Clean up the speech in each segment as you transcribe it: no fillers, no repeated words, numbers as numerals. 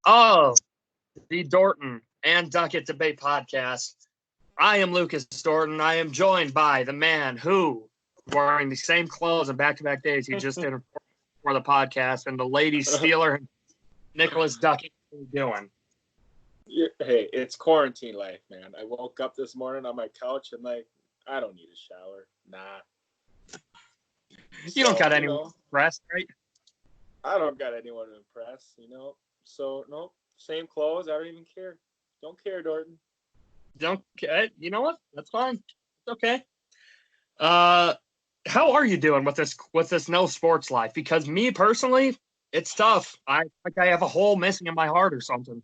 of the Dorton and Doetkott Debate Podcast. I am Lucas Dorton. I am joined by the man who, wearing the same clothes on back-to-back days he just did for the podcast, and the ladies stealer, Nicholas Duckett. How you doing? Hey, it's quarantine life, man. I woke up this morning on my couch and I don't need a shower. Nah. You don't got anyone impressed, right? I don't got anyone to impress, So, no, same clothes. I don't even care. Don't care, Dorton. Don't care. You know what? That's fine. It's okay. How are you doing with this no sports life? Because me personally, it's tough. I have a hole missing in my heart or something.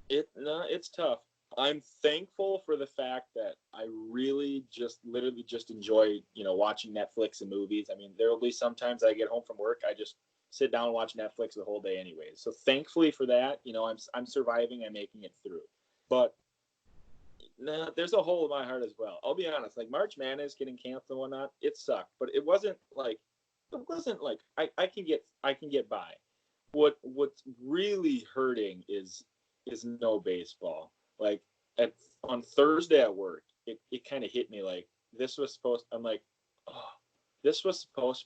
It's tough. I'm thankful for the fact that I really literally just enjoy, watching Netflix and movies. I mean, there will be sometimes I get home from work, I just sit down and watch Netflix the whole day anyways. So thankfully for that, I'm surviving and making it through. But there's a hole in my heart as well. I'll be honest, like March Madness getting canceled and whatnot, it sucked, but it wasn't like I can get by. What's really hurting is no baseball. Like on Thursday at work, it kind of hit me like this was supposed to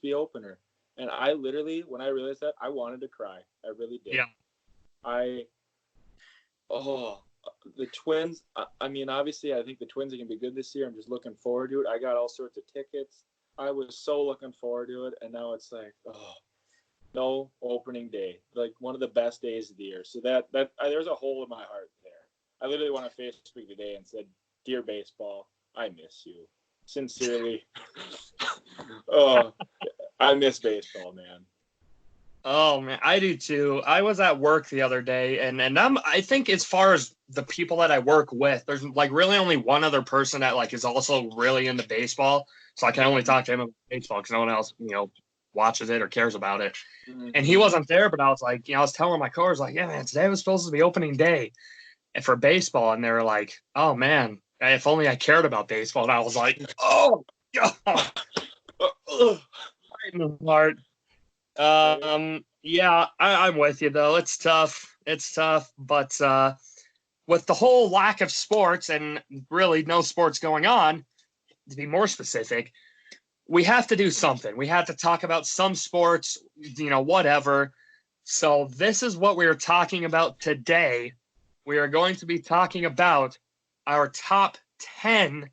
be opener. And I literally, when I realized that, I wanted to cry. I really did. Yeah. The Twins, I mean, obviously, I think the Twins are going to be good this year. I'm just looking forward to it. I got all sorts of tickets. I was so looking forward to it. And now it's like, no opening day. Like one of the best days of the year. So there's a hole in my heart there. I literally went on Facebook today and said, "Dear baseball, I miss you. Sincerely." I miss baseball, man. Oh man, I do too. I was at work the other day, and I think as far as the people that I work with, there's like really only one other person that like is also really into baseball. So I can only talk to him about baseball because no one else, watches it or cares about it. Mm-hmm. And he wasn't there, but I was like, I was telling my coworkers like, yeah, man, today was supposed to be opening day and for baseball, and they were like, oh man, if only I cared about baseball. And I was like, oh God. Right in the heart. Yeah, I'm with you though. It's tough. But with the whole lack of sports and really no sports going on, to be more specific, we have to do something. We have to talk about some sports, whatever. So this is what we are talking about today. We are going to be talking about our top 10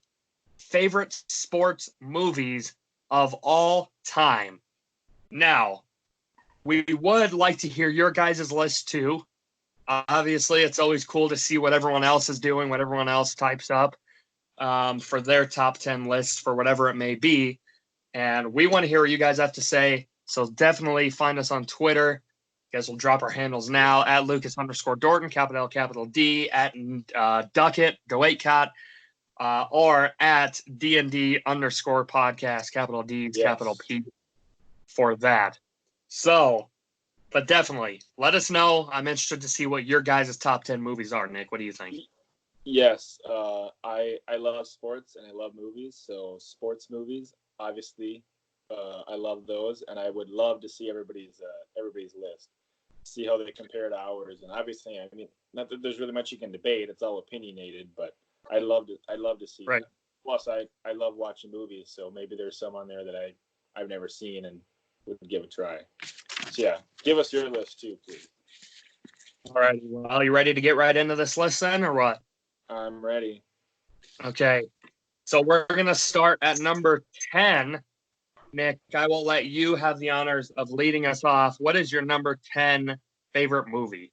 favorite sports movies of all time. Now, we would like to hear your guys' list too. Obviously, it's always cool to see what everyone else is doing, what everyone else types up for their top 10 lists for whatever it may be. And we want to hear what you guys have to say. So definitely find us on Twitter. You guys will drop our handles now at Lucas_Dorton, capital L, capital D, at Duckett, Doetkott, or at DND_podcast, capital D, yes. Capital P for that. So, but definitely let us know. I'm interested to see what your guys' top 10 movies are. Nick, what do you think? Yes, I love sports and I love movies. So sports movies, obviously, I love those, and I would love to see everybody's list, see how they compare to ours. And obviously, I mean, not that there's really much you can debate; it's all opinionated. But I'd love to see right. That. Plus, I love watching movies, so maybe there's some on there that I've never seen and would give a try. So yeah, give us your list too, please. All right. Well, you ready to get right into this list then, or what? I'm ready. Okay. So we're going to start at number 10. Nick, I will let you have the honors of leading us off. What is your number 10 favorite movie?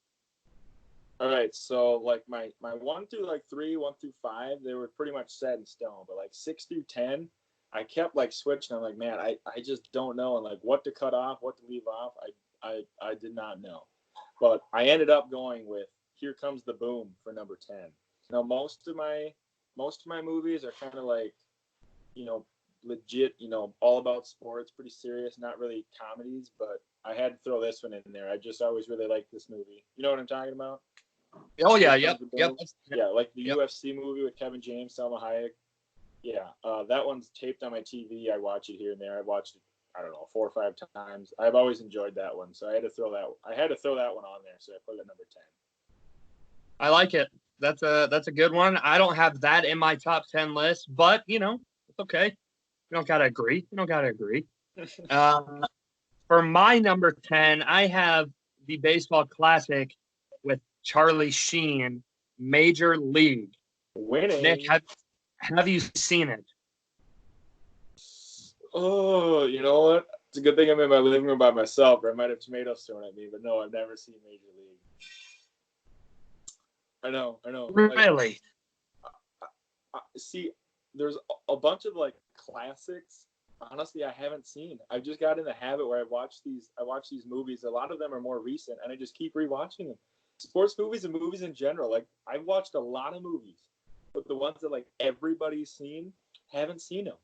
All right. So like my 1 through 3, 1 through 5, they were pretty much set in stone. But 6 through 10, I kept switching. I'm like, man, I just don't know. And what to cut off, what to leave off. I did not know. But I ended up going with Here Comes the Boom for number 10. Now, most of my movies are kind of legit, all about sports, pretty serious, not really comedies, but I had to throw this one in there. I just always really liked this movie. You know what I'm talking about? Oh, yeah, yep. Yeah, like the UFC movie with Kevin James, Salma Hayek. Yeah, that one's taped on my TV. I watch it here and there. I don't know, 4 or 5 times. I've always enjoyed that one, so I had to throw that one on there. So I put it at number 10. I like it. That's a good one. I don't have that in my top 10 list, but it's okay. You don't gotta agree. You don't gotta agree. For my number 10, I have the baseball classic with Charlie Sheen, Major League. Winning. Nick, have you seen it? Oh, you know what? It's a good thing I'm in my living room by myself, or I might have tomatoes thrown at me. But no, I've never seen Major League. I know. Really? See, there's a bunch of like classics. Honestly, I haven't seen. I just got in the habit where I watch these movies. A lot of them are more recent, and I just keep rewatching them. Sports movies and movies in general. Like, I've watched a lot of movies, but the ones that like everybody's seen, haven't seen them.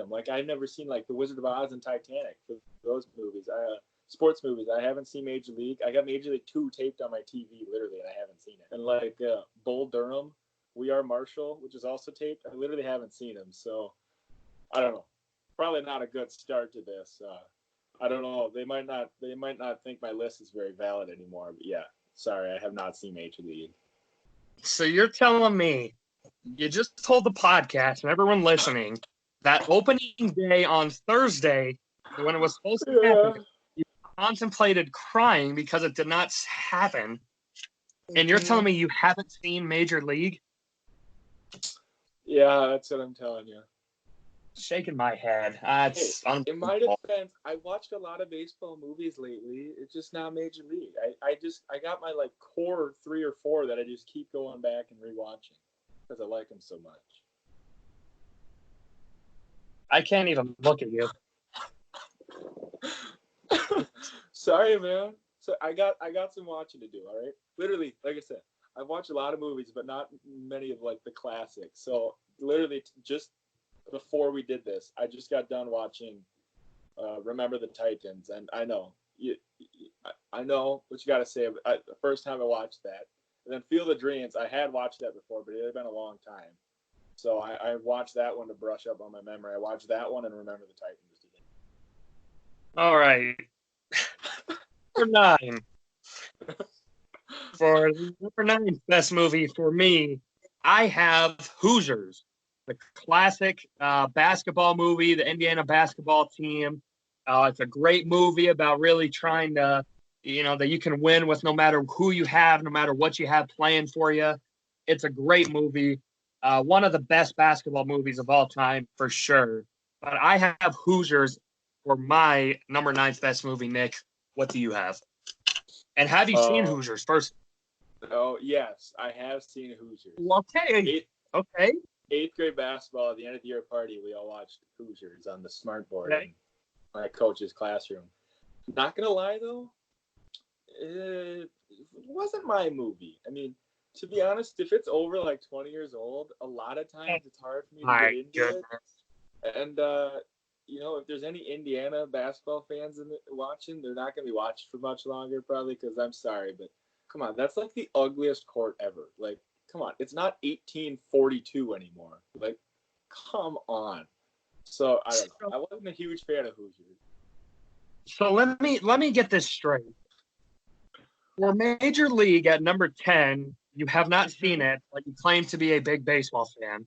Like, I've never seen like The Wizard of Oz and Titanic for those movies. Sports movies. I haven't seen Major League. I got Major League 2 taped on my TV, literally, and I haven't seen it. And like Bull Durham, We Are Marshall, which is also taped. I literally haven't seen them. So I don't know. Probably not a good start to this. I don't know. They might not think my list is very valid anymore. But yeah, sorry, I have not seen Major League. So you're telling me you just told the podcast and everyone listening that opening day on Thursday, when it was supposed to happen, you contemplated crying because it did not happen, and you're telling me you haven't seen Major League? Yeah, that's what I'm telling you. Shaking my head. In my defense, I watched a lot of baseball movies lately. It's just not Major League. I got my like core 3 or 4 that I just keep going back and rewatching because I like them so much. I can't even look at you. Sorry, man. So I got some watching to do. All right, literally, like I said, I've watched a lot of movies, but not many of like the classics. So literally, just before we did this, I just got done watching Remember the Titans, and I know I know what you got to say. The first time I watched that, and then Field of Dreams, I had watched that before, but it had been a long time. So I watched that one to brush up on my memory. I watched that one and Remember the Titans today. All right. For 9. For number 9 best movie for me, I have Hoosiers, the classic basketball movie, the Indiana basketball team. It's a great movie about really trying to, that you can win with no matter who you have, no matter what you have playing for you. It's a great movie. One of the best basketball movies of all time, for sure. But I have Hoosiers for my number 9 best movie, Nick. What do you have? And have you seen Hoosiers first? Oh, yes, I have seen Hoosiers. Okay. Okay. 8th grade basketball at the end of the year party, we all watched Hoosiers on the smart board in my coach's classroom. Not going to lie, though, it wasn't my movie. I mean, to be honest, if it's over like 20 years old, a lot of times it's hard for me to get into it. And, if there's any Indiana basketball fans watching, they're not going to be watching for much longer probably because I'm sorry, but come on, that's like the ugliest court ever. Like, come on, it's not 1842 anymore. Like, come on. So I don't know. I wasn't a huge fan of Hoosiers. So let me get this straight. For Major League at number 10, you have not seen it, but you claim to be a big baseball fan.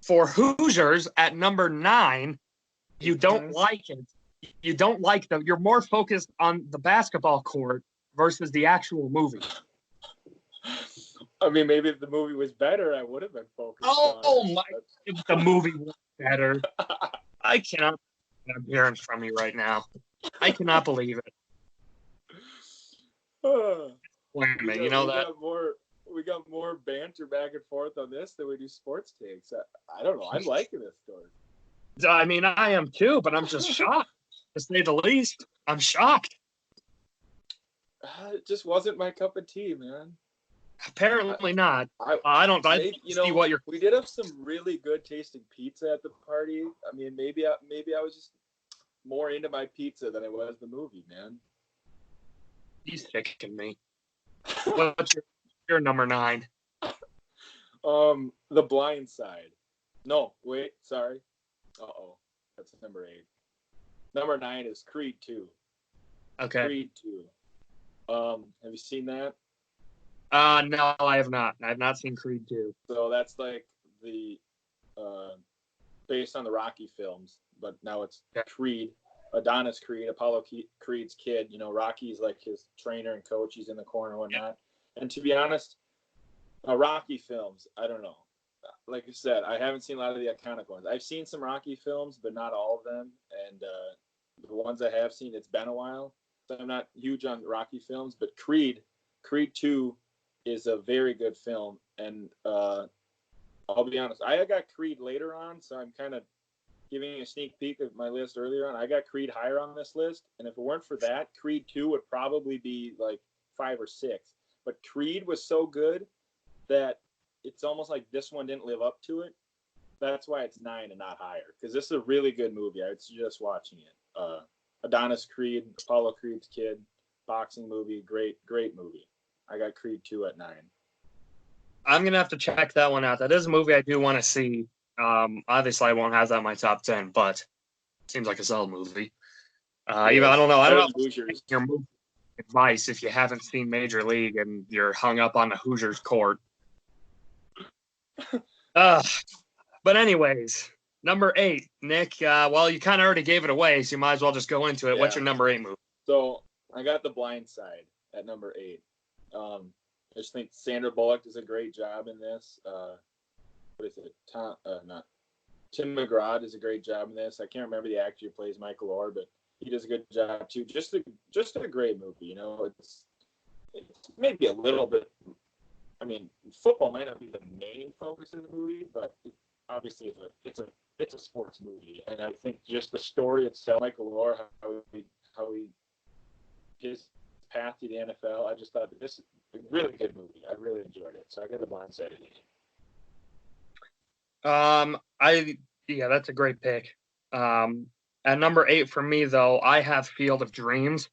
For Hoosiers at number 9, you don't like it. You don't like them. You're more focused on the basketball court versus the actual movie. I mean, maybe if the movie was better, I would have been focused on it. Oh, my. If the movie was better. I cannot believe I'm hearing from you right now. I cannot believe it. Wait a minute, we got more banter back and forth on this than we do sports takes. I don't know. I'm liking this story. I mean, I am too, but I'm just shocked, to say the least. I'm shocked. It just wasn't my cup of tea, man. Apparently not. I don't see what you're. We did have some really good tasting pizza at the party. I mean, maybe I was just more into my pizza than I was the movie, man. He's kicking me. What's your number 9? The Blind Side. No, wait, sorry. That's number 8. Number 9 is Creed 2. Okay. Creed 2. Have you seen that? No, I have not. I have not seen Creed 2. So that's like the based on the Rocky films, but now it's Creed, Adonis Creed, Apollo Creed's kid. You know, Rocky's like his trainer and coach. He's in the corner and whatnot. And to be honest, Rocky films, I don't know. Like I said, I haven't seen a lot of the iconic ones. I've seen some Rocky films, but not all of them. And the ones I have seen, it's been a while. So I'm not huge on Rocky films, but Creed 2 is a very good film. And I'll be honest, I got Creed later on, so I'm kind of giving a sneak peek of my list earlier on. I got Creed higher on this list, and if it weren't for that, Creed 2 would probably be like 5 or 6. But Creed was so good that it's almost like this one didn't live up to it. That's why it's 9 and not higher, because this is a really good movie. I was just watching it. Adonis Creed, Apollo Creed's kid, boxing movie, great movie. I got Creed 2 at 9. I'm going to have to check that one out. That is a movie I do want to see. Obviously, I won't have that in my top 10, but it seems like a solid movie. Even, I don't know your movie advice if you haven't seen Major League and you're hung up on the Hoosiers court. But anyways, number 8, Nick. Well, you kind of already gave it away, so you might as well just go into it. Yeah. What's your number 8 movie? So I got The Blind Side at number 8. I just think Sandra Bullock does a great job in this. What is it? Tim McGraw does a great job in this. I can't remember the actor who plays Michael Orr, but he does a good job too. Just a great movie. You know, it's maybe a little bit. I mean, football might not be the main focus of the movie, but obviously it's a sports movie, and I think just the story itself, Michael Orr, how he his path to the NFL. I just thought this is a really good movie. I really enjoyed it. So I got The Blind Side. That's a great pick. At number 8 for me, though, I have Field of Dreams.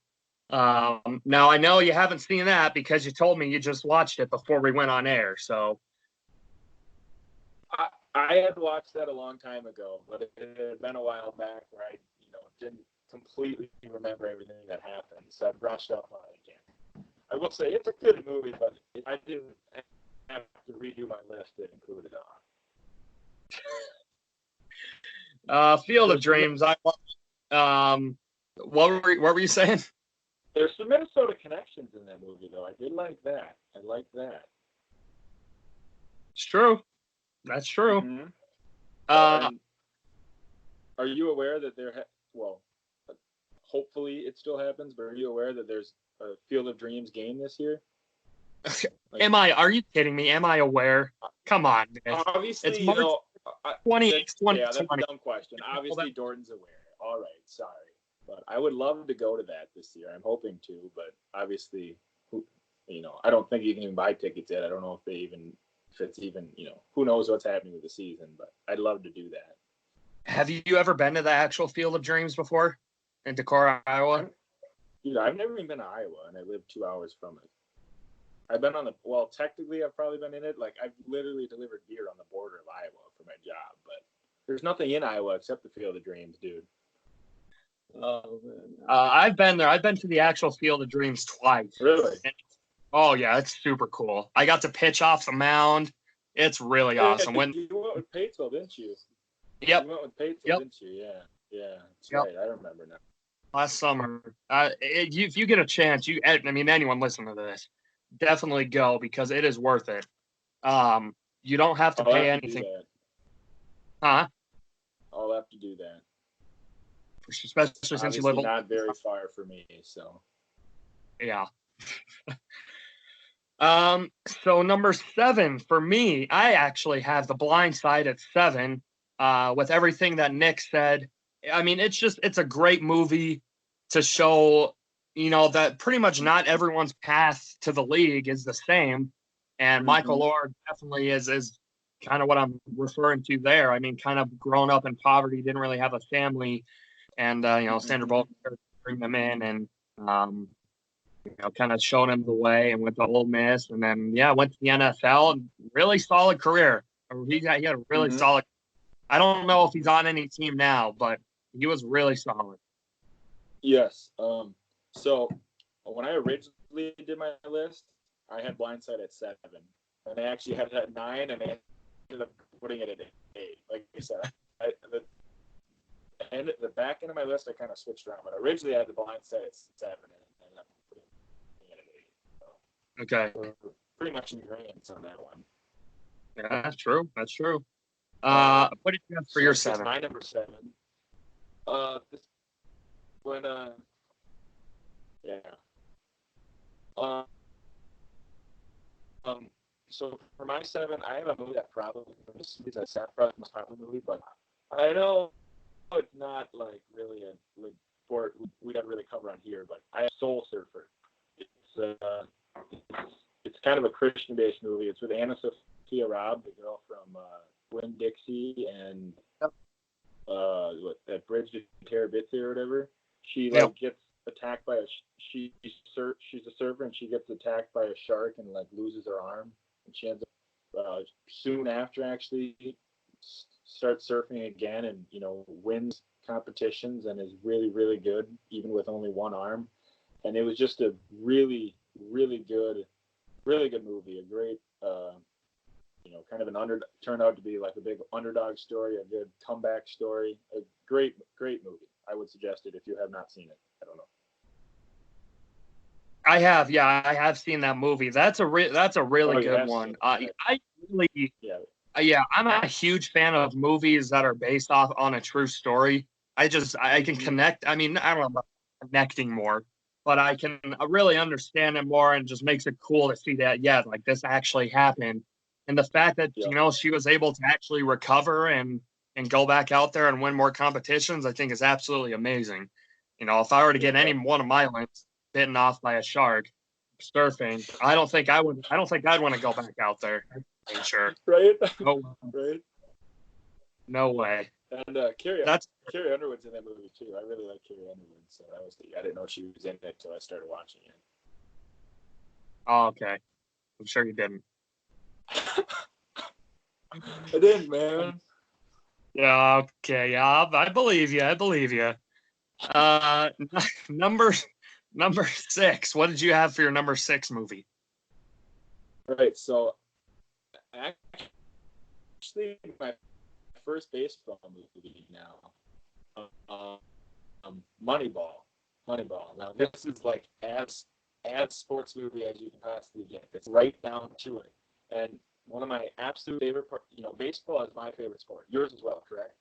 Now I know you haven't seen that because you told me you just watched it before we went on air. So I had watched that a long time ago, but it had been a while back where I, didn't completely remember everything that happened. So I brushed up on it again. I will say it's a good movie, but I didn't have to redo my list to include it on. Field of Dreams. What were you saying? There's some Minnesota connections in that movie, though. I did like that. I like that. It's true. That's true. Mm-hmm. Are you aware that hopefully it still happens, but are you aware that there's a Field of Dreams game this year? Are you kidding me? Am I aware? Come on, man. Obviously, it's March 20. Yeah, that's a dumb question. Obviously, Dorton's aware. All right, sorry. But I would love to go to that this year. I'm hoping to, but obviously, I don't think you can even buy tickets yet. I don't know if it's even, who knows what's happening with the season, but I'd love to do that. Have you ever been to the actual Field of Dreams before in Decorah, Iowa? I've never even been to Iowa, and I live 2 hours from it. I've been technically I've probably been in it. Like, I've literally delivered beer on the border of Iowa for my job, but there's nothing in Iowa except the Field of Dreams, dude. I've been there. I've been to the actual Field of Dreams twice. Really? Oh yeah, it's super cool. I got to pitch off the mound. It's really awesome. When you went with Patesville, didn't you? Yep. You went with Patesville, didn't you? Yeah. That's right. I remember now. Last summer, if you get a chance, anyone listening to this, definitely go because it is worth it. You don't have to pay anything. Huh? I'll have to do that. Especially since you live not very far for me, so yeah. So number 7 for me, I actually have The Blind Side at 7. With everything that Nick said, I mean, it's a great movie to show, that pretty much not everyone's path to the league is the same, and Michael Orr definitely is kind of what I'm referring to there. I mean, kind of grown up in poverty, didn't really have a family. And, Sandra Bullock bring them in and, kind of showing him the way and went to Ole Miss. And then, went to the NFL and really solid career. He had a really solid. I don't know if he's on any team now, but he was really solid. Yes. So when I originally did my list, I had Blindside at 7, and I actually had it at 9, and I ended up putting it at 8. Like I said, the back end of my list I kind of switched around, but originally I had the Blindside at 7, and I ended up putting it at 8. So Okay. we're pretty much in agreement on that one. Yeah, that's true. That's true. What did you have for So your just 7? my number 7. This when yeah. Um, so for my 7, I have a movie that probably this is a sad probably most popular movie, but I know it's not like really a like sport we don't really cover on here, but I have Soul Surfer. It's kind of a Christian-based movie. It's with Anna Sophia Robb, the girl from Winn-Dixie and Yep. that Bridge to Terabithia or whatever. She Yep. gets attacked by she's a surfer and she gets attacked by a shark and like loses her arm, and she ends up soon after actually starts surfing again, and wins competitions and is really really good even with only one arm. And it was just a really really good movie, a great kind of turned out to be like a big underdog story, a good comeback story, a great movie. I would suggest it if you have not seen it. I don't know. I have seen that movie. That's a really good one. I really, yeah, I'm a huge fan of movies that are based off on a true story. I can connect. I mean, I don't know about connecting more, but I can really understand it more, and just makes it cool to see that, yeah, like this actually happened. And the fact that, she was able to actually recover and go back out there and win more competitions, I think is absolutely amazing. If I were to get any one of my limbs bitten off by a shark surfing, I don't think I'd want to go back out there. I'm sure. Right? No, Right? no way. And Carrie Underwood's in that movie too. I really like Carrie Underwood, so I didn't know she was in it until I started watching it. Oh, okay. I'm sure you didn't. I didn't, man. Yeah, okay. Yeah, I believe you. I believe you. Number 6. What did you have for your number 6 movie? All right, so actually my first baseball movie now, Moneyball. Now this is like as sports movie as you can possibly get. It's right down to it, and one of my absolute favorite part. Baseball is my favorite sport. Yours as well, correct?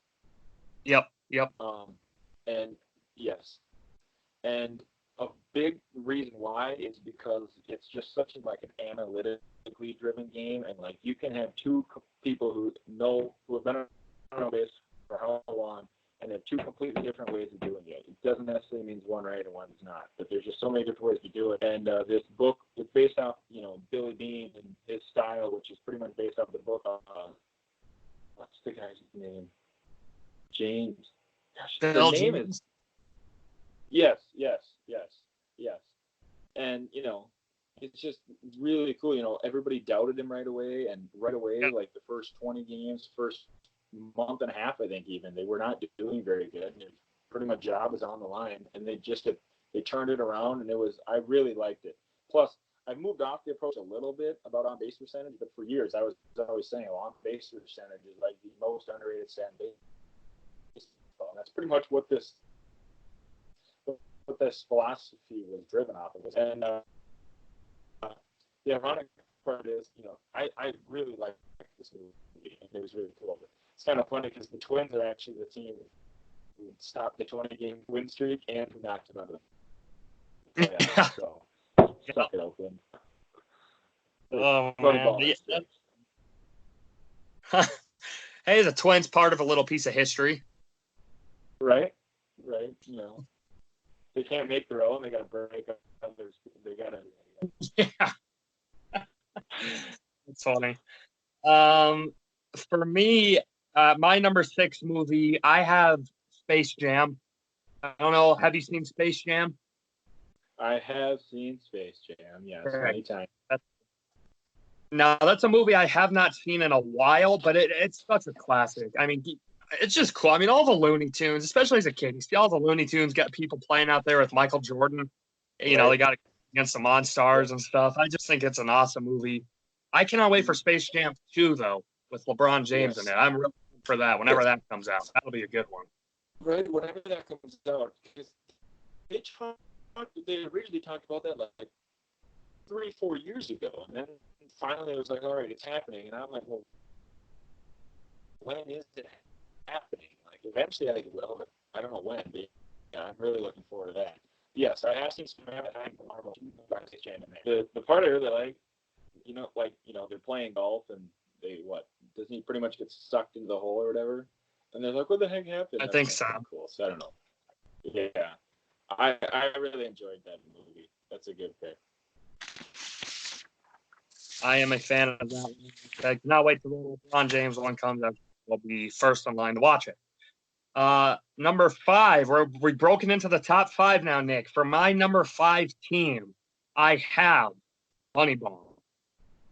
Yep. And yes, and a big reason why is because it's just such an analytically driven game, and like you can have two people who have been on base for how long, and have two completely different ways of doing it. It doesn't necessarily mean one's right and one's not, but there's just so many different ways to do it. And this book is based off, Billy Beane and his style, which is pretty much based off the book of what's the guy's name? James. Gosh, the name is. Yes. And it's just really cool. Everybody doubted him right away, like the first 20 games, first month and a half, I think even they were not doing very good. And pretty much job was on the line, and they turned it around, and I really liked it. Plus, I moved off the approach a little bit about on base percentage, but for years I was always saying on base percentage is like the most underrated stat in baseball. And that's pretty much what this philosophy was driven off of. And the ironic part is, I really like this movie, and it was really cool. But it's kind of funny because the Twins are actually the team who stopped the 20-game win streak and who knocked them out of the playoffs. So, suck it, Oakland. Oh, man. Hey, the Twins part of a little piece of history. Right. They can't make their own. They got to break up others. They got to. Yeah. It's funny. For me, my number 6 movie, I have Space Jam. I don't know. Have you seen Space Jam? I have seen Space Jam. Yes, many times. Now, that's a movie I have not seen in a while, but it's such a classic. I mean, it's just cool. I mean, all the Looney Tunes, especially as a kid, you see all the Looney Tunes got people playing out there with Michael Jordan. You know, Right. they got against the Monstars and stuff. I just think it's an awesome movie. I cannot wait for Space Jam 2, though, with LeBron James in Yes. it. I'm really for that whenever that comes out. That'll be a good one. Right, whenever that comes out, because they originally talked about that like 3-4 years ago, and then finally it was like, all right, it's happening, and I'm like, well, when is it happening? Like, eventually I think it will, but I don't know when. But yeah, I'm really looking forward to that. Yes, I have seen some Marvel the part I really like, they're playing golf and Disney pretty much gets sucked into the hole or whatever, and they're like, what the heck happened? I That's think so. cool. So I don't know. Yeah, I really enjoyed that movie. That's a good pick. I am a fan of that one. I cannot wait till the LeBron James one comes out. We'll be first in line to watch it. Number 5, we've broken into the top 5 now, Nick. For my number 5 team, I have Moneyball.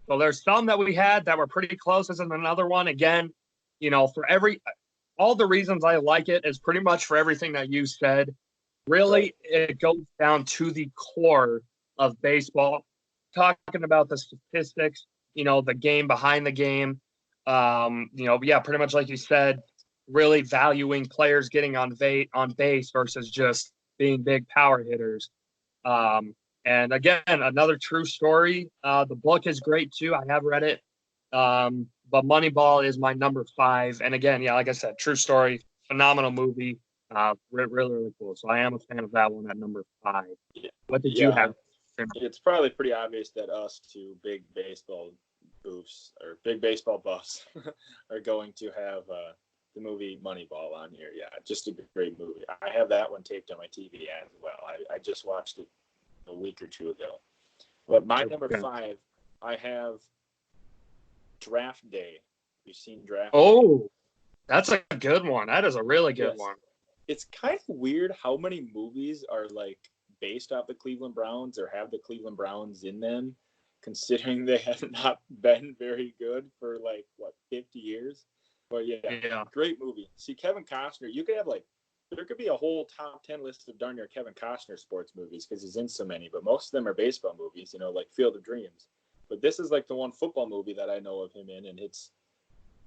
So there's some that we had that were pretty close. This is another one. Again, for all the reasons I like it is pretty much for everything that you said. Really, It goes down to the core of baseball. Talking about the statistics, the game behind the game. Pretty much like you said, really valuing players getting on base versus just being big power hitters. And again, another true story. The book is great too. I have read it. But Moneyball is my number 5. And again, like I said, true story, phenomenal movie. Really, really cool. So I am a fan of that one at number 5. Yeah. What did you have? It's probably pretty obvious that us two big baseball buffs are going to have the movie Moneyball on here. Yeah, just a great movie. I have that one taped on my TV as well. I just watched it a week or two ago. But my number 5, I have Draft Day. You've seen Draft Day? Oh, that's a good one. That is a really good one. It's kind of weird how many movies are like based off the Cleveland Browns or have the Cleveland Browns in them, considering they have not been very good for 50 years. But yeah, great movie. See, Kevin Costner, you could have there could be a whole top 10 list of darn near Kevin Costner sports movies because he's in so many, but most of them are baseball movies, like Field of Dreams. But this is the one football movie that I know of him in, and it's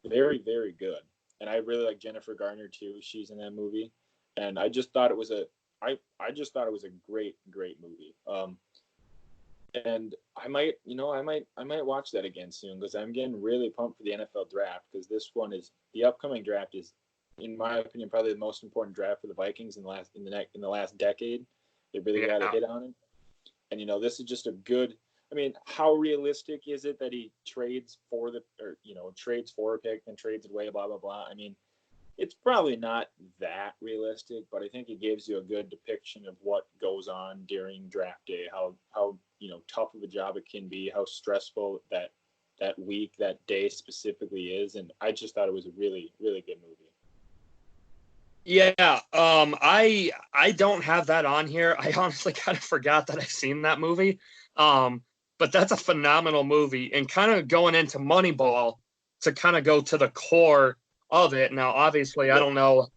very, very good. And I really like Jennifer Garner too. She's in that movie, and I just thought it was a great, great movie. And I might watch that again soon because I'm getting really pumped for the NFL draft because the upcoming draft is, in my opinion, probably the most important draft for the Vikings in the last decade. They really got a hit on it, and this is just a good. I mean, how realistic is it that he trades for a pick and trades it away, blah blah blah? I mean, it's probably not that realistic, but I think it gives you a good depiction of what goes on during draft day, how tough of a job it can be, how stressful that week, that day specifically is, and I just thought it was a really, really good movie. Yeah, I don't have that on here. I honestly kind of forgot that I've seen that movie. But that's a phenomenal movie, and kind of going into Moneyball to kind of go to the core of it. Now, obviously, I don't know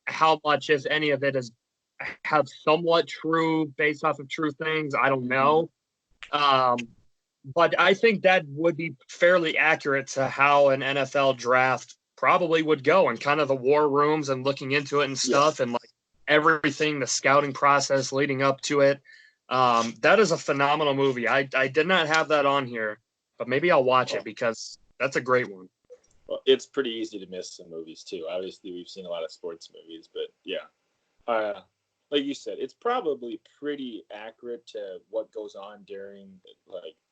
how much, if any of it, have somewhat true, based off of true things. I don't know. But I think that would be fairly accurate to how an NFL draft probably would go, and kind of the war rooms and looking into it and stuff, and everything, the scouting process leading up to it. That is a phenomenal movie. I did not have that on here, but maybe I'll watch it because that's a great one. Well, it's pretty easy to miss some movies too. Obviously, we've seen a lot of sports movies, but yeah, like you said, it's probably pretty accurate to what goes on during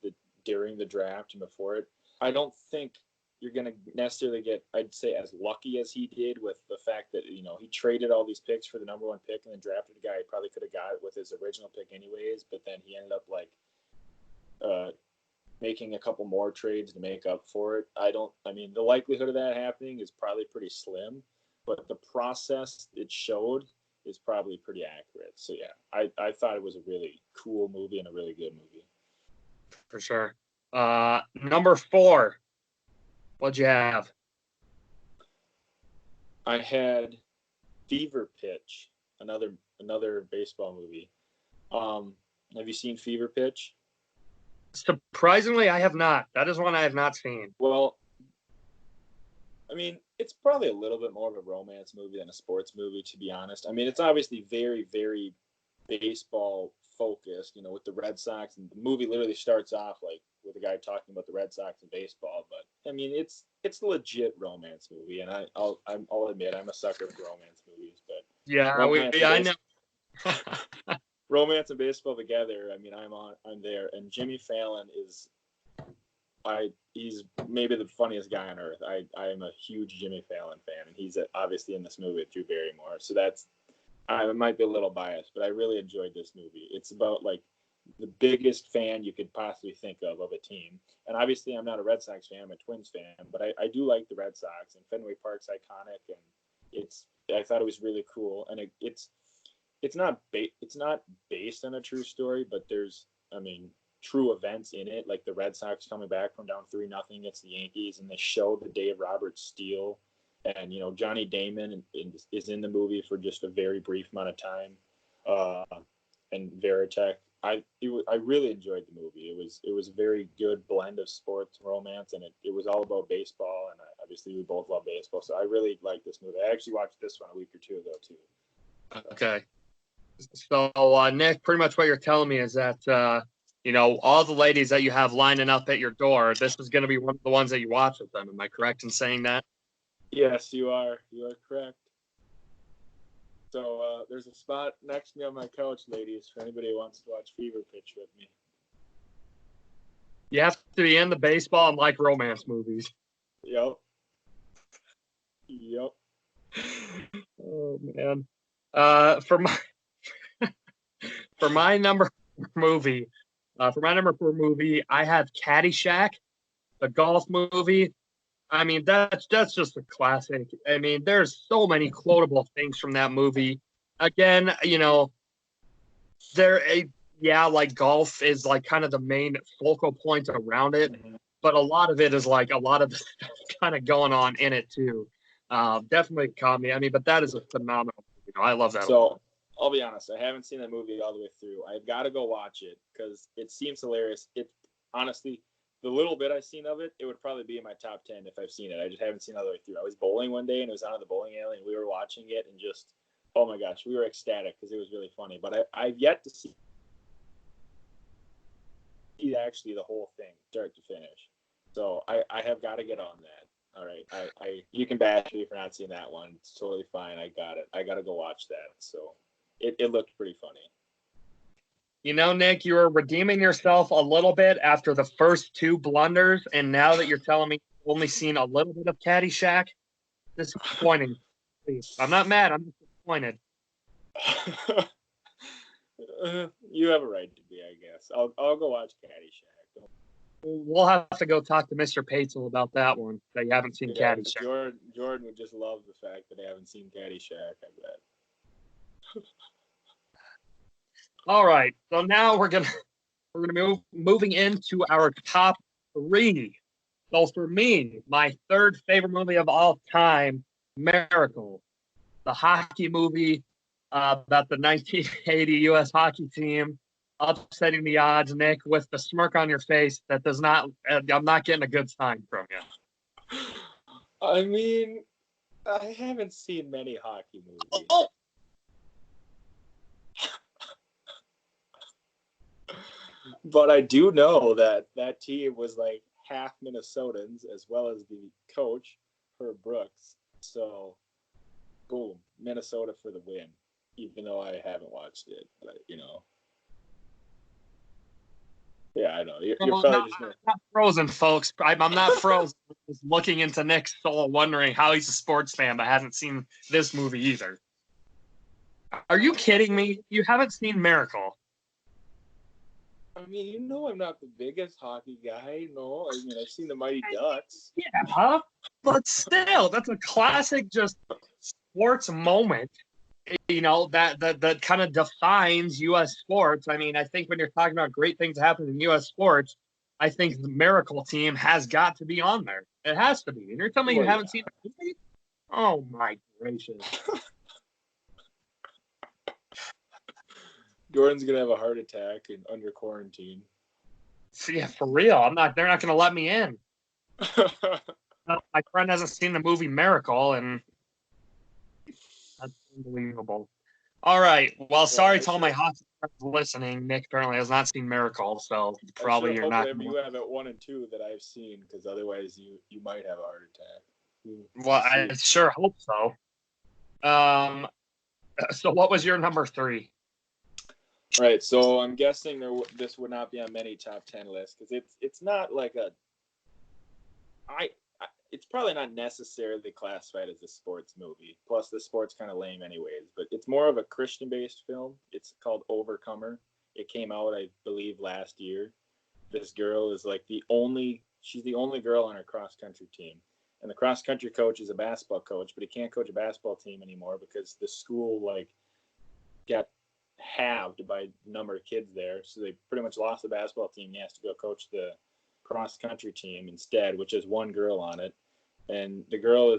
the draft and before it. I don't think you're going to necessarily get, I'd say, as lucky as he did with the fact that he traded all these picks for the number 1 pick and then drafted a guy he probably could have got with his original pick anyways. But then he ended up making a couple more trades to make up for it. The likelihood of that happening is probably pretty slim, but the process it showed is probably pretty accurate. So yeah, I thought it was a really cool movie and a really good movie. For sure. Number 4, what'd you have? I had Fever Pitch, another baseball movie. Have you seen Fever Pitch? Surprisingly, I have not. That is one I have not seen. Well, I mean, it's probably a little bit more of a romance movie than a sports movie, to be honest. I mean, it's obviously very, very baseball focused, with the Red Sox, and the movie literally starts off like with a guy talking about the Red Sox and baseball. But I mean, it's a legit romance movie, and I'll admit I'm a sucker for romance movies. But Yeah, I know. romance and baseball together. I mean, I'm there, and Jimmy Fallon is. He's maybe the funniest guy on earth. I am a huge Jimmy Fallon fan, and he's obviously in this movie with Drew Barrymore. So I might be a little biased, but I really enjoyed this movie. It's about like the biggest fan you could possibly think of a team. And obviously I'm not a Red Sox fan, I'm a Twins fan, but I do like the Red Sox, and Fenway Park's iconic, and I thought it was really cool. And it's not based on a true story, but there's, true events in it, like the Red Sox coming back from down 3-0 against the Yankees, and they show the Dave Roberts steal, and Johnny Damon is in the movie for just a very brief amount of time, and Veritek. I really enjoyed the movie. It was a very good blend of sports and romance, and it was all about baseball, and obviously we both love baseball, so I really liked this movie. I actually watched this one a week or two ago too. Okay. So Nick, pretty much what you're telling me is that all the ladies that you have lining up at your door, this is going to be one of the ones that you watch with them. Am I correct in saying that? Yes, you are. You are correct. So there's a spot next to me on my couch, ladies, for anybody who wants to watch Fever Pitch with me. You have to be into baseball and like romance movies. Yep. Oh, man. For my number 4 movie, I have Caddyshack, the golf movie. I mean, that's just a classic. I mean, there's so many quotable things from that movie. Again, like golf is like kind of the main focal point around it, but a lot of it is like a lot of the stuff kind of going on in it too. Definitely caught me. I mean, but that is a phenomenal movie. I love that. So I'll be honest, I haven't seen that movie all the way through. I've got to go watch it because it seems hilarious. It honestly, the little bit I've seen of it, it would probably be in my top 10 if I've seen it. I just haven't seen it all the way through. I was bowling one day and it was out of the bowling alley and we were watching it and just, oh my gosh, we were ecstatic because it was really funny. But I've yet to see actually the whole thing, start to finish. So I have got to get on that. All right, you can bash me for not seeing that one. It's totally fine. I got it. I got to go watch that. So it looked pretty funny. Nick, you were redeeming yourself a little bit after the first 2 blunders, and now that you're telling me you've only seen a little bit of Caddyshack, disappointing. Please. I'm not mad. I'm disappointed. You have a right to be, I guess. I'll go watch Caddyshack. We'll have to go talk to Mr. Patel about that one, that you haven't seen Caddyshack. Jordan would just love the fact that I haven't seen Caddyshack, I bet. All right, so now we're gonna moving into our top 3. So for me, my 3rd favorite movie of all time, Miracle, the hockey movie about the 1980 U.S. hockey team upsetting the odds. Nick, with the smirk on your face, that does not. I'm not getting a good sign from you. I mean, I haven't seen many hockey movies. Oh. But I do know that team was like half Minnesotans as well as the coach, Herb Brooks. So, boom, Minnesota for the win, even though I haven't watched it. But, yeah, I know. You're probably not frozen, folks. I'm not frozen. Just looking into Nick's soul, wondering how he's a sports fan but hasn't seen this movie either. Are you kidding me? You haven't seen Miracle? I mean, I'm not the biggest hockey guy. No, I mean, I've seen the Mighty Ducks. Yeah, but still, that's a classic just sports moment, that kind of defines U.S. sports. I mean, I think when you're talking about great things that happen in U.S. sports, I think the Miracle team has got to be on there. It has to be. And you're telling me you haven't seen the movie? Oh my gracious. Dorton's gonna have a heart attack and under quarantine. Yeah, for real. They're not gonna let me in. My friend hasn't seen the movie Miracle, and that's unbelievable. All right. Well, sorry to all my hockey friends listening. Nick apparently has not seen Miracle, so probably you're not. You have it 1 and 2 that I've seen, because otherwise you might have a heart attack. Well, I sure hope so. So what was your number 3? Right. So I'm guessing this would not be on many top 10 lists, because it's not like it's probably not necessarily classified as a sports movie. Plus, the sport's kind of lame anyways. But it's more of a Christian-based film. It's called Overcomer. It came out, I believe, last year. This girl is like she's the only girl on her cross-country team. And the cross-country coach is a basketball coach, but he can't coach a basketball team anymore because the school got halved by the number of kids there. So they pretty much lost the basketball team. He has to go coach the cross-country team instead, which has one girl on it. And the girl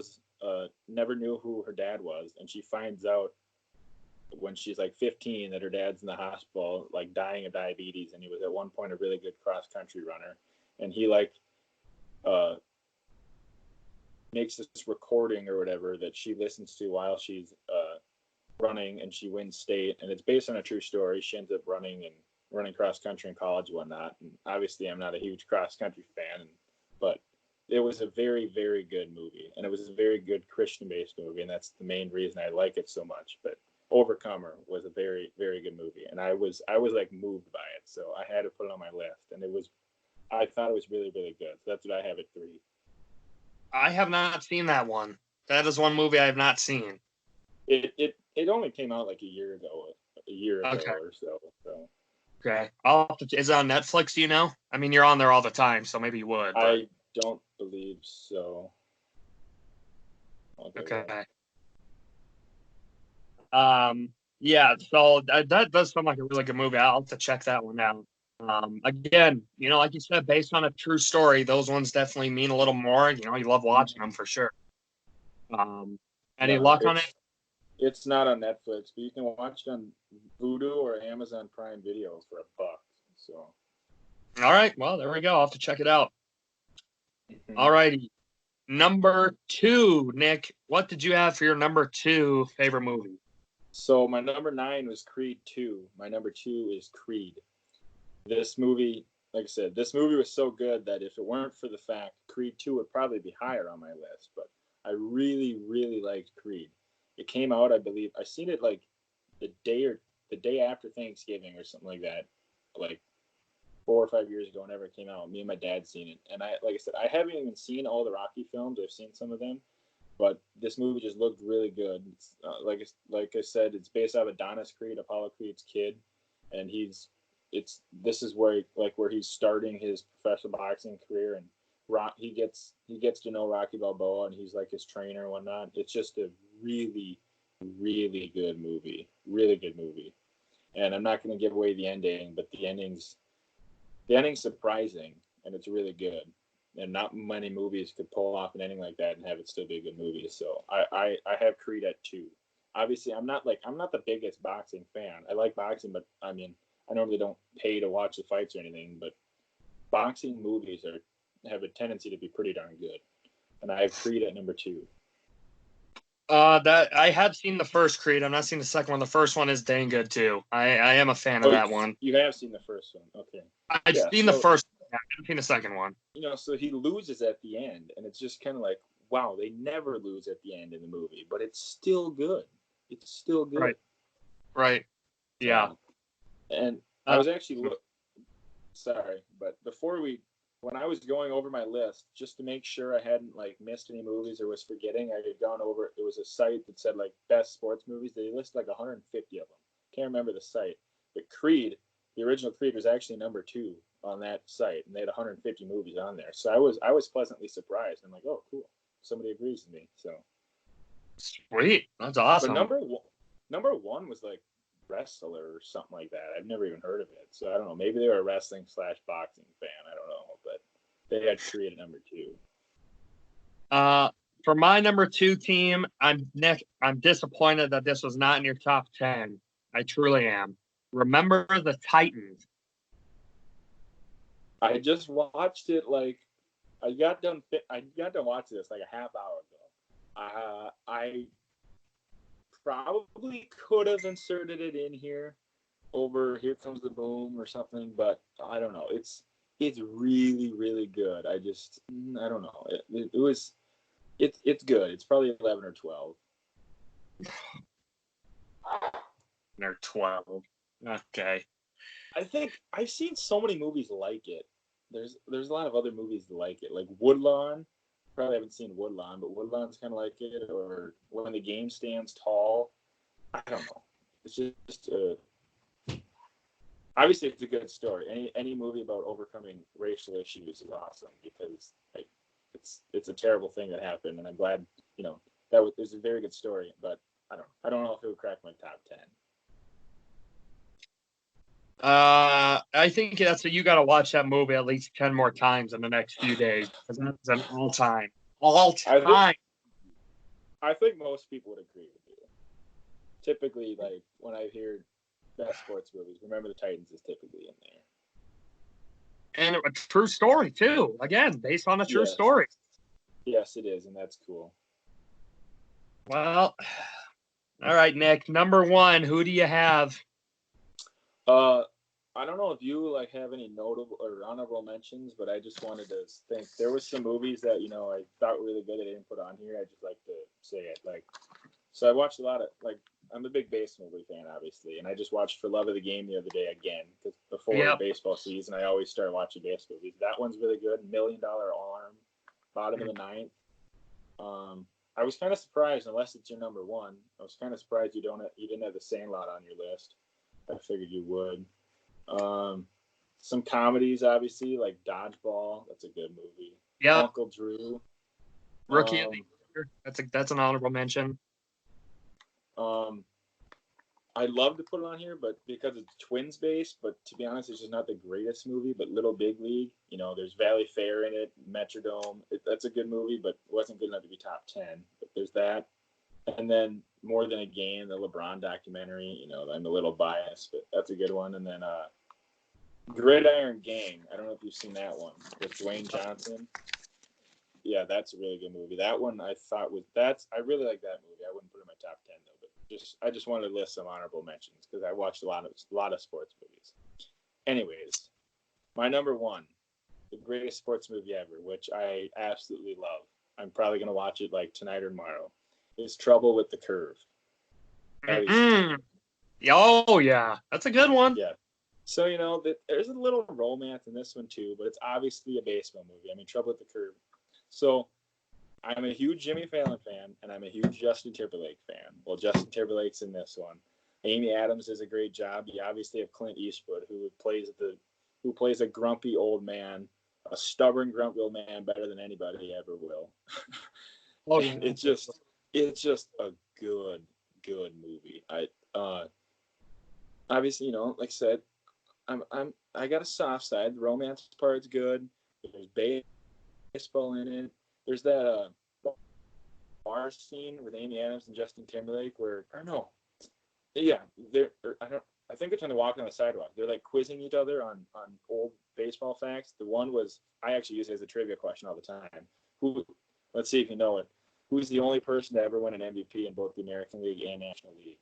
never knew who her dad was, and she finds out when she's like 15 that her dad's in the hospital, like dying of diabetes, and he was at one point a really good cross-country runner. And he makes this recording or whatever that she listens to while she's running, and she wins state. And it's based on a true story. She ends up running cross-country in college and whatnot. And obviously I'm not a huge cross-country fan, but it was a very, very good movie, and it was a very good Christian-based movie, and that's the main reason I like it so much. But Overcomer was a very, very good movie, and I was like moved by it, so I had to put it on my list. And I thought it was really, really good. So that's what I have at 3. I have not seen that one. That is one movie I have not seen. It only came out like a year ago or so. Okay. Is it on Netflix? Do you know? I mean, you're on there all the time, so maybe you would. But... I don't believe so. Okay. Yeah. So that does sound like a really good movie. I'll have to check that one out. Again, like you said, based on a true story, those ones definitely mean a little more. You love watching them for sure. Any luck on it? It's not on Netflix, but you can watch it on Vudu or Amazon Prime Video for $1. So. All right. Well, there we go. I'll have to check it out. Mm-hmm. All righty. Number 2, Nick. What did you have for your number 2 favorite movie? So my number 9 was Creed 2. My number 2 is Creed. This movie, like I said, this movie was so good that if it weren't for the fact Creed 2 would probably be higher on my list. But I really, really liked Creed. It came out, I believe, I seen it like the day after Thanksgiving or something like that, like 4 or 5 years ago, whenever it came out. Me and my dad seen it, and like I said, I haven't even seen all the Rocky films. I've seen some of them, but this movie just looked really good. It's, like I said, it's based off Adonis Creed, Apollo Creed's kid, and this is where he's starting his professional boxing career, and he gets to know Rocky Balboa, and he's like his trainer and whatnot. It's just a really, really good movie. Really good movie. And I'm not going to give away the ending, but the ending's surprising, and it's really good. And not many movies could pull off an ending like that and have it still be a good movie. So I have Creed at 2. Obviously, I'm not the biggest boxing fan. I like boxing, but I mean, I normally don't pay to watch the fights or anything. But boxing movies have a tendency to be pretty darn good. And I have Creed at number 2. That I have seen the first Creed. I'm not seeing the second one. The first one is dang good too. I am a fan of that one. You have seen the first one, okay? I've seen the first one. I haven't seen the second one. So he loses at the end, and it's just kind of like, wow, they never lose at the end in the movie, but it's still good. It's still good. Right. Yeah. And I was actually sorry, but when I was going over my list, just to make sure I hadn't missed any movies or was forgetting, I had gone over. It was a site that said best sports movies. They list 150 of them. Can't remember the site, but Creed, the original Creed, was actually number 2 on that site, and they had 150 movies on there. So I was pleasantly surprised. I'm like, oh, cool, somebody agrees with me. So sweet, that's awesome. But number 1 was wrestler or something like that. I've never even heard of it, so I don't know. Maybe they were a wrestling / boxing fan. I don't know, but they had Creed at number 2. For my number 2 team, Nick. I'm disappointed that this was not in your top 10. I truly am. Remember the Titans. I just watched it I got done watching this like a half hour ago. I probably could have inserted it in here over Here Comes the Boom or something, but I don't know. It's really, really good. I don't know. It's good. It's probably 11 or 12. They're 12. Okay. I think I've seen so many movies like it. There's a lot of other movies like it, like Woodlawn. Probably haven't seen Woodlawn, but Woodlawn's kind of like it. Or When the Game Stands Tall. I don't know. It's just obviously it's a good story. Any movie about overcoming racial issues is awesome because it's a terrible thing that happened, and I'm glad there's a very good story. But I don't know if it would crack my top 10. I think you got to watch that movie at least 10 more times in the next few days because that's an all-time. I think most people would agree with you. Typically, like when I hear best sports movies, Remember the Titans is typically in there. And a true story too. Again, based on a true story. Yes, it is, and that's cool. Well, all right, Nick. Number 1, who do you have? I don't know if you have any notable or honorable mentions, but I just wanted to think there was some movies that I thought were really good that I didn't put on here. I just like to say it. So I watched a lot of I'm a big baseball movie fan, obviously, and I just watched For Love of the Game the other day again because before baseball season, I always start watching baseball movies. That one's really good. $1 Million Arm, bottom of the ninth. I was kind of surprised, unless it's your number 1. I was kind of surprised you didn't have The Sandlot on your list. I figured you would. Some comedies, obviously, like Dodgeball. That's a good movie. Yeah. Uncle Drew. Rookie of the Year. That's an honorable mention. I'd love to put it on here, but because it's Twins based, but to be honest, it's just not the greatest movie. But Little Big League, there's Valley Fair in it, Metrodome. That's a good movie, but it wasn't good enough to be top 10. But there's that. And then More Than a Game, the LeBron documentary. I'm a little biased, but that's a good one. And then Gridiron Gang. I don't know if you've seen that one with Dwayne Johnson. Yeah, that's a really good movie. That one I thought I really like that movie. I wouldn't put it in my top 10 though, but I just wanted to list some honorable mentions because I watched a lot of sports movies. Anyways, my number 1, the greatest sports movie ever, which I absolutely love. I'm probably gonna watch it tonight or tomorrow. Is Trouble with the Curve. Mm-hmm. Oh yeah, that's a good one. Yeah. So there's a little romance in this one too, but it's obviously a baseball movie. I mean, Trouble with the Curve. So I'm a huge Jimmy Fallon fan, and I'm a huge Justin Timberlake fan. Well, Justin Timberlake's in this one. Amy Adams does a great job. You obviously have Clint Eastwood, who plays a grumpy old man, a stubborn grumpy old man, better than anybody ever will. Oh, yeah. It's just a good movie. Obviously, like I said, I got a soft side. The romance part's good. There's baseball in it. There's that bar scene with Amy Adams and Justin Timberlake where, or no, yeah, I think they're trying to walk on the sidewalk. They're quizzing each other on old baseball facts. The one was, I actually use it as a trivia question all the time. Let's see if you know it. Who's the only person to ever win an MVP in both the American League and National League?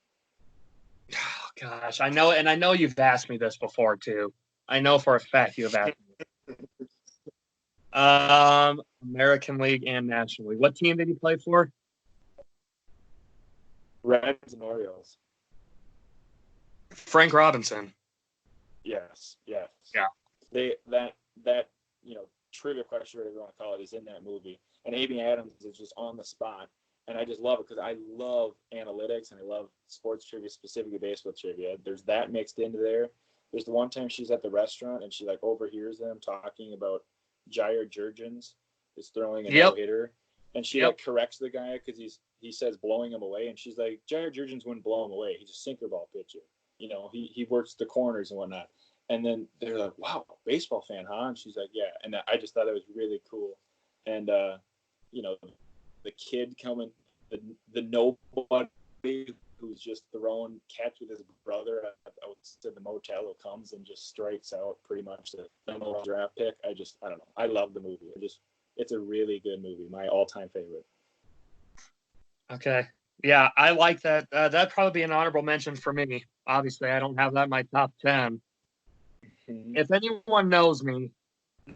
Oh gosh, I know, and I know you've asked me this before too. I know for a fact you have asked me. American League and National League. What team did he play for? Reds and Orioles. Frank Robinson. Yes. Yeah. That trivia question, whatever you want to call it, is in that movie. And Amy Adams is just on the spot. And I just love it because I love analytics and I love sports trivia, specifically baseball trivia. There's that mixed into there. There's the one time she's at the restaurant and she overhears them talking about Jair Jurgens is throwing a no-hitter. And she corrects the guy because he says blowing him away. And she's like, Jair Jurgens wouldn't blow him away. He's a sinker ball pitcher. He works the corners and whatnot. And then they're like, wow, baseball fan, huh? And she's like, yeah. And I just thought it was really cool. And, the kid coming, the nobody who's just throwing catch with his brother outside the motel, who comes and just strikes out pretty much the number one draft pick. I don't know. I love the movie. It's a really good movie. My all-time favorite. Okay. Yeah, I like that. That'd probably be an honorable mention for me. Obviously, I don't have that in my top 10. Mm-hmm. If anyone knows me,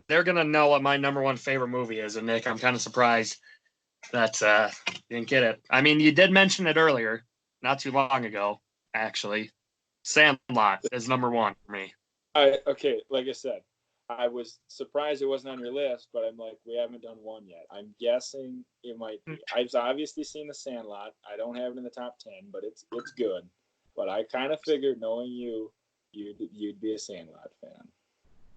they're going to know what my number one favorite movie is. And Nick, I'm kind of surprised that you didn't get it. I mean, you did mention it earlier, not too long ago, actually. Sandlot is number one for me. Okay, like I said, I was surprised it wasn't on your list, but I'm like, we haven't done one yet. I'm guessing it might be. I've obviously seen The Sandlot. I don't have it in the top 10, but it's good. But I kind of figured, knowing you'd be a Sandlot fan.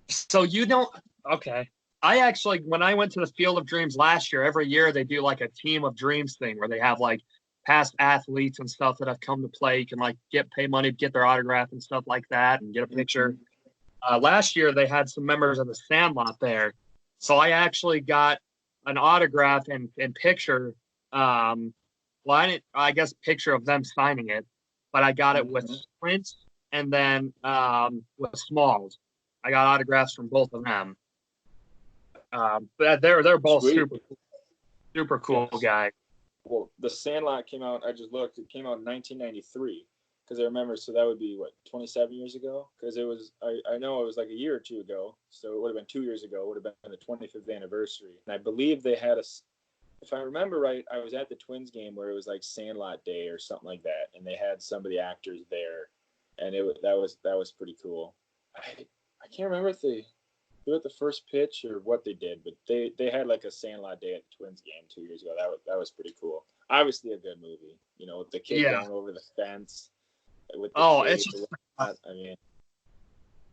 So you don't. Okay. I actually, when I went to the Field of Dreams last year, every year they do like a Team of Dreams thing where they have like past athletes and stuff that have come to play. You can like pay money to get their autograph and stuff like that and get a picture. Mm-hmm. Last year they had some members of the Sandlot there, so I actually got an autograph and picture. I guess picture of them signing it, but I got it with Prince and then with Smalls. I got autographs from both of them. But they're both Sweet. super cool guys. Well, The Sandlot came out. I just looked. It came out in 1993. Because I remember, so that would be 27 years ago? Because it was, I know it was like a year or two ago, so it would have been 2 years ago. It would have been the 25th anniversary. And I believe they had if I remember right, I was at the Twins game where it was like Sandlot Day or something like that, and they had some of the actors there, and that was pretty cool. I can't remember if they do it the first pitch or what they did, but they had like a Sandlot Day at the Twins game 2 years ago. That was pretty cool. Obviously a good movie, with the kid going over the fence. With it's just, I mean,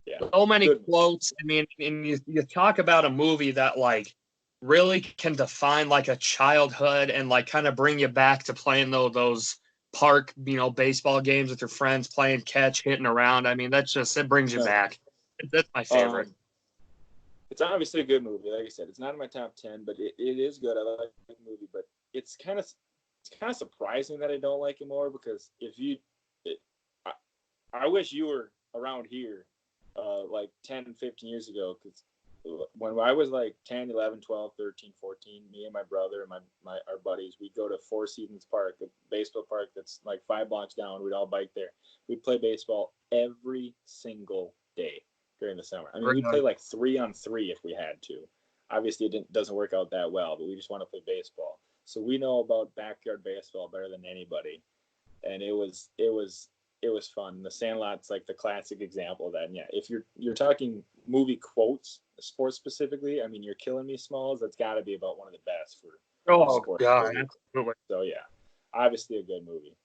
yeah, so many quotes. I mean, and you talk about a movie that like really can define like a childhood and like kind of bring you back to playing those park baseball games with your friends, playing catch, hitting around. I mean, it brings you back. That's my favorite. It's obviously a good movie. Like I said, it's not in my top 10, but it is good. I like the movie, but it's kind of surprising that I don't like it more, because I wish you were around here like 10, 15 years ago, because when I was like 10, 11, 12, 13, 14, me and my brother and our buddies, we'd go to Four Seasons Park, a baseball park that's like 5 blocks down. We'd all bike there. We'd play baseball every single day during the summer. I mean, we'd play like 3-on-3 if we had to. Obviously, it doesn't work out that well, but we just want to play baseball. So we know about backyard baseball better than anybody. And it was fun. The Sandlot's like the classic example of that. And yeah, if you're talking movie quotes, sports specifically, I mean, You're Killing Me, Smalls, that's got to be about one of the best for sports. God, absolutely. So yeah, obviously a good movie.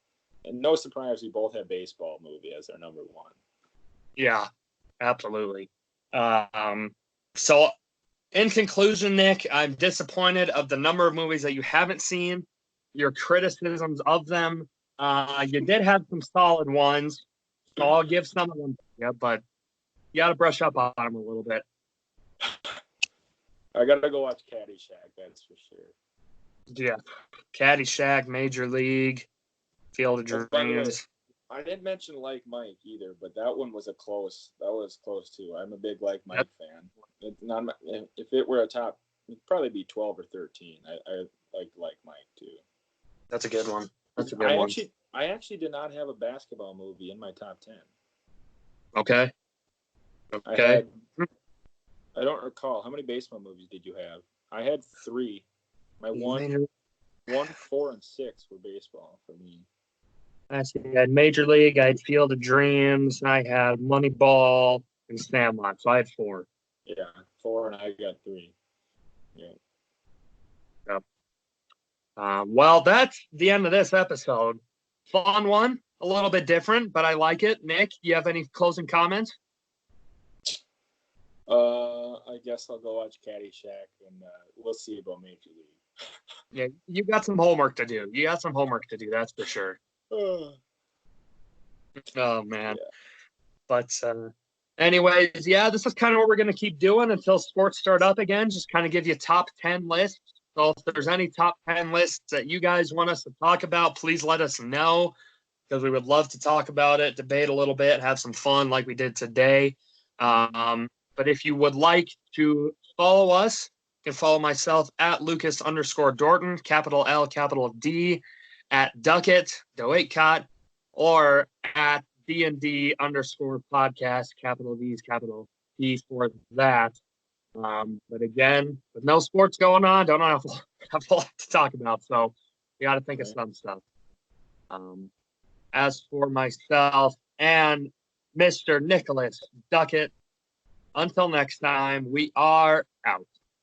And no surprise, we both have baseball movie as our number one. Yeah, absolutely. So in conclusion, Nick, I'm disappointed of the number of movies that you haven't seen, your criticisms of them. You did have some solid ones, so I'll give some of them to you, but you got to brush up on them a little bit. I got to go watch Caddyshack, that's for sure. Yeah, Caddyshack, Major League, Field of Dreams. I didn't mention Like Mike either, but that one was close too. I'm a big Like Mike fan. If it were a top, it'd probably be 12 or 13. I like Mike too. That's a good one. I actually did not have a basketball movie in my top 10. Okay. I don't recall. How many baseball movies did you have? I had 3. My 1, 4, and 6 were baseball for me. I had Major League, I had Field of Dreams, I had Moneyball, and Sandlot. So I had 4. Yeah, 4, and I got 3. Yeah. Yep. Well, that's the end of this episode. Fun one, a little bit different, but I like it. Nick, you have any closing comments? I guess I'll go watch Caddyshack, and we'll see about Major League. Yeah, you got some homework to do. That's for sure. Oh, man. Yeah. But anyways, yeah, this is kind of what we're going to keep doing until sports start up again. Just kind of give you top 10 lists. So if there's any top 10 lists that you guys want us to talk about, please let us know because we would love to talk about it, debate a little bit, have some fun like we did today. But if you would like to follow us, you can follow myself at Lucas_Dorton, capital L, capital D, at Doetkott, Doetkott, or at D&D_podcast, capital D's, capital P for that. But again, with no sports going on, don't have a lot to talk about. So we got to think of some stuff. As for myself and Mr. Nicholas Doetkott, until next time, we are out.